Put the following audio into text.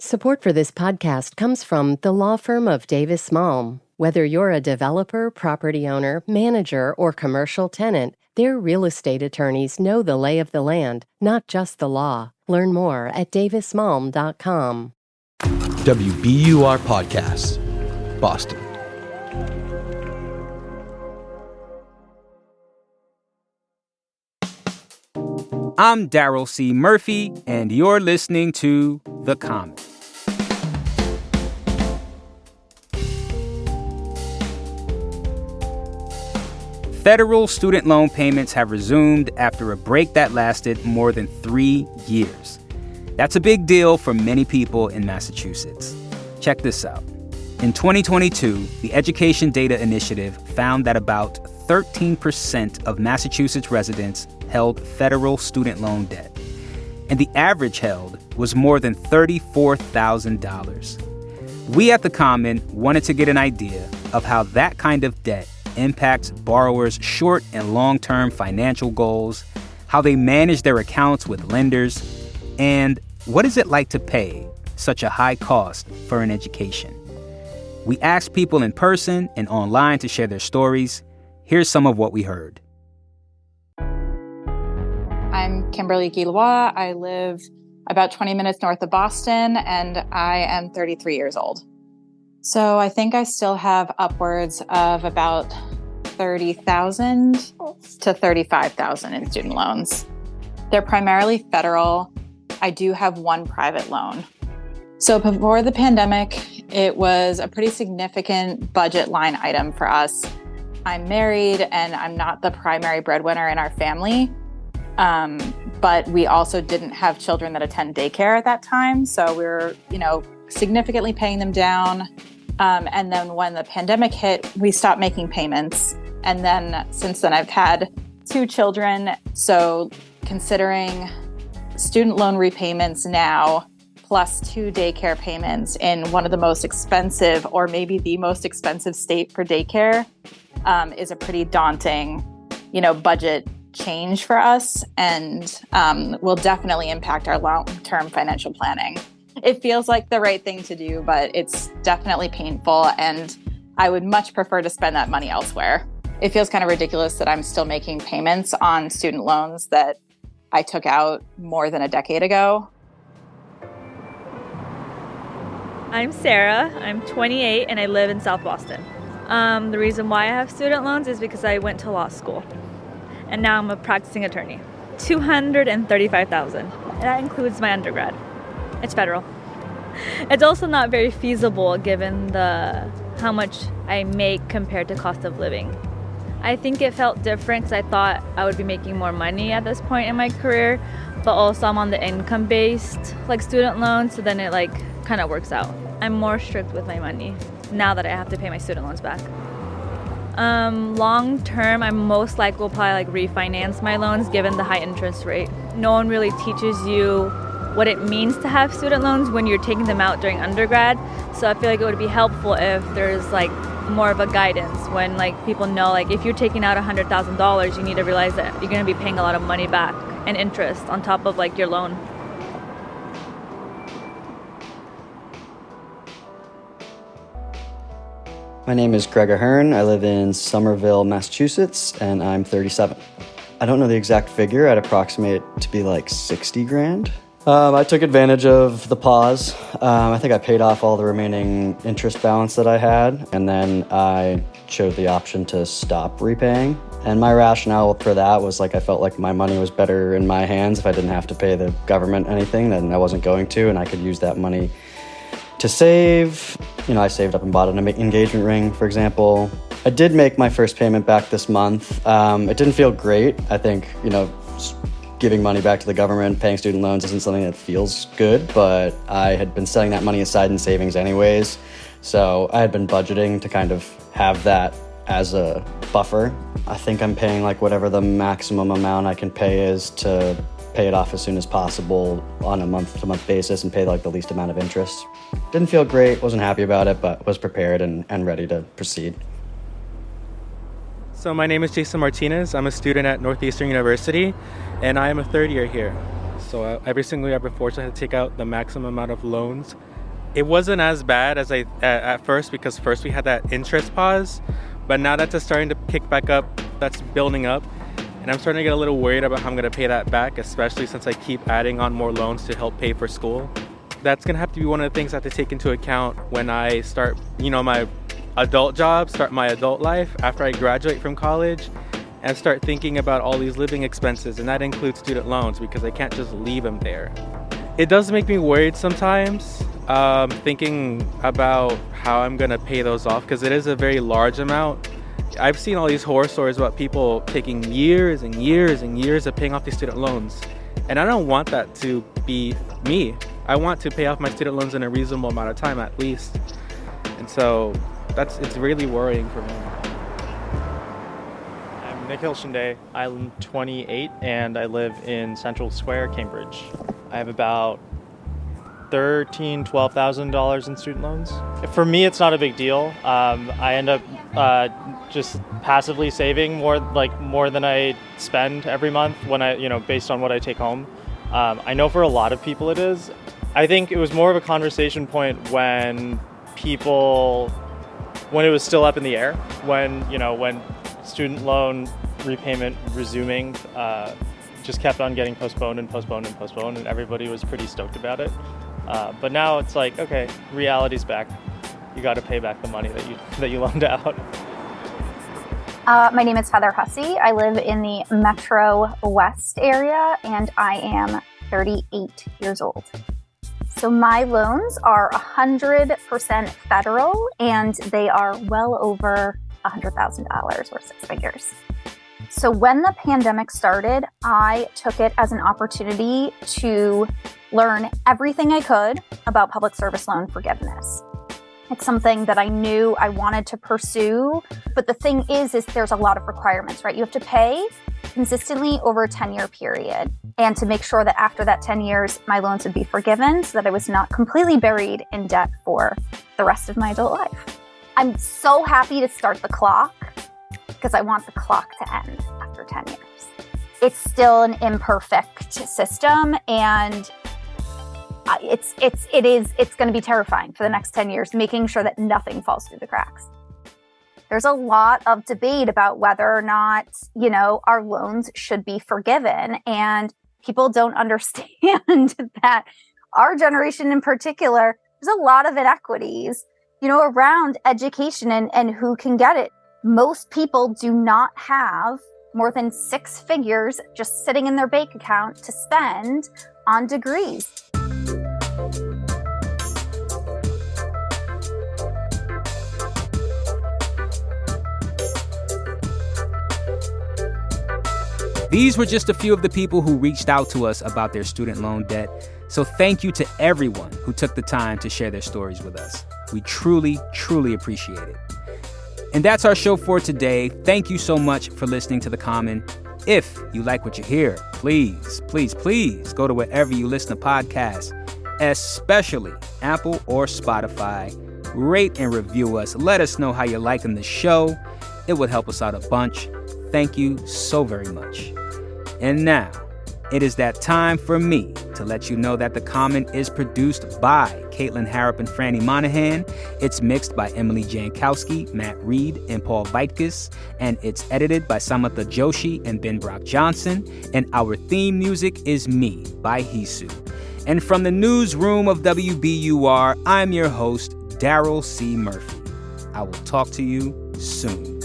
Support for this podcast comes from the law firm of Davis Malm. Whether you're a developer, property owner, manager, or commercial tenant, their real estate attorneys know the lay of the land, not just the law. Learn more at davismalm.com. WBUR Podcast, Boston. I'm Daryl C. Murphy, and you're listening to The Common. Federal student loan payments have resumed after a break that lasted more than 3 years. That's a big deal for many people in Massachusetts. Check this out. In 2022, the Education Data Initiative found that about 13% of Massachusetts residents held federal student loan debt, and the average held was more than $34,000. We at The Common wanted to get an idea of how that kind of debt impacts borrowers' short and long-term financial goals, how they manage their accounts with lenders, and what is it like to pay such a high cost for an education. We asked people in person and online to share their stories. Here's some of what we heard. I'm Kimberly Guillois. I live about 20 minutes north of Boston, and I am 33 years old. So I think I still have upwards of about $30,000 to $35,000 in student loans. They're primarily federal. I do have one private loan. So before the pandemic, it was a pretty significant budget line item for us. I'm married and I'm not the primary breadwinner in our family. But we also didn't have children that attend daycare at that time. So we were, significantly paying them down. And then when the pandemic hit, we stopped making payments. And then since then, I've had 2 children. So considering student loan repayments now, plus 2 daycare payments in one of the most expensive, or maybe the most expensive state for daycare, is a pretty daunting, budget change for us, and will definitely impact our long-term financial planning. It feels like the right thing to do, but it's definitely painful, and I would much prefer to spend that money elsewhere. It feels kind of ridiculous that I'm still making payments on student loans that I took out more than a decade ago. I'm Sarah. I'm 28 and I live in South Boston. The reason why I have student loans is because I went to law school and now I'm a practicing attorney. $235,000. That includes my undergrad. It's federal. It's also not very feasible given how much I make compared to cost of living. I think it felt different because I thought I would be making more money at this point in my career, but also I'm on the income-based student loan, so then it kind of works out. I'm more strict with my money now that I have to pay my student loans back. Long term, I most likely will probably refinance my loans given the high interest rate. No one really teaches you what it means to have student loans when you're taking them out during undergrad. So I feel like it would be helpful if there's more of a guidance when people know if you're taking out $100,000, you need to realize that you're going to be paying a lot of money back and interest on top of your loan. My name is Greg Ahern. I live in Somerville, Massachusetts, and I'm 37. I don't know the exact figure. I'd approximate it to be $60,000. I took advantage of the pause. I think I paid off all the remaining interest balance that I had, and then I chose the option to stop repaying. And my rationale for that was I felt like my money was better in my hands if I didn't have to pay the government anything, then I wasn't going to, and I could use that money to save. I saved up and bought an engagement ring, for example. I did make my first payment back this month. It didn't feel great. I think, giving money back to the government, paying student loans isn't something that feels good, but I had been setting that money aside in savings anyways. So I had been budgeting to kind of have that as a buffer. I think I'm paying whatever the maximum amount I can pay is to pay it off as soon as possible on a month-to-month basis and pay the least amount of interest. Didn't feel great, wasn't happy about it, but was prepared and ready to proceed. So my name is Jason Martinez. I'm a student at Northeastern University, and I am a third year here. So every single year I've been fortunate to take out the maximum amount of loans. It wasn't as bad as at first, because first we had that interest pause, but now that's starting to pick back up, that's building up. And I'm starting to get a little worried about how I'm going to pay that back, especially since I keep adding on more loans to help pay for school. That's going to have to be one of the things I have to take into account when I start, my adult job, start my adult life after I graduate from college, and start thinking about all these living expenses. And that includes student loans, because I can't just leave them there. It does make me worried sometimes, thinking about how I'm going to pay those off, because it is a very large amount. I've seen all these horror stories about people taking years and years and years of paying off these student loans. And I don't want that to be me. I want to pay off my student loans in a reasonable amount of time at least. And so it's really worrying for me. I'm Nikhil Shinde. I'm 28 and I live in Central Square, Cambridge. I have about $12,000 in student loans. For me, it's not a big deal. I end up just passively saving more than I spend every month based on what I take home. I know for a lot of people it is. I think it was more of a conversation point when it was still up in the air, when student loan repayment resuming just kept on getting postponed, and everybody was pretty stoked about it. But now it's like, okay, reality's back. You got to pay back the money that you loaned out. My name is Heather Hussey. I live in the Metro West area, and I am 38 years old. So my loans are 100% federal, and they are well over $100,000 or six figures. So when the pandemic started, I took it as an opportunity to learn everything I could about public service loan forgiveness. It's something that I knew I wanted to pursue, but the thing is there's a lot of requirements, right? You have to pay consistently over a 10-year period, and to make sure that after that 10 years, my loans would be forgiven so that I was not completely buried in debt for the rest of my adult life. I'm so happy to start the clock because I want the clock to end after 10 years. It's still an imperfect system, and it's going to be terrifying for the next 10 years, making sure that nothing falls through the cracks. There's a lot of debate about whether or not, our loans should be forgiven. And people don't understand that our generation in particular, there's a lot of inequities, around education and who can get it. Most people do not have more than six figures just sitting in their bank account to spend on degrees. These were just a few of the people who reached out to us about their student loan debt. So thank you to everyone who took the time to share their stories with us. We truly, truly appreciate it. And that's our show for today. Thank you so much for listening to The Common. If you like what you hear, please, please, please go to wherever you listen to podcasts, especially Apple or Spotify. Rate and review us. Let us know how you're liking the show. It would help us out a bunch. Thank you so very much. And now, it is that time for me to let you know that The Common is produced by Caitlin Harrop and Franny Monahan. It's mixed by Emily Jankowski, Matt Reed, and Paul Vaitkus. And it's edited by Samatha Joshi and Ben Brock Johnson. And our theme music is Me by Hisu. And from the newsroom of WBUR, I'm your host, Daryl C. Murphy. I will talk to you soon.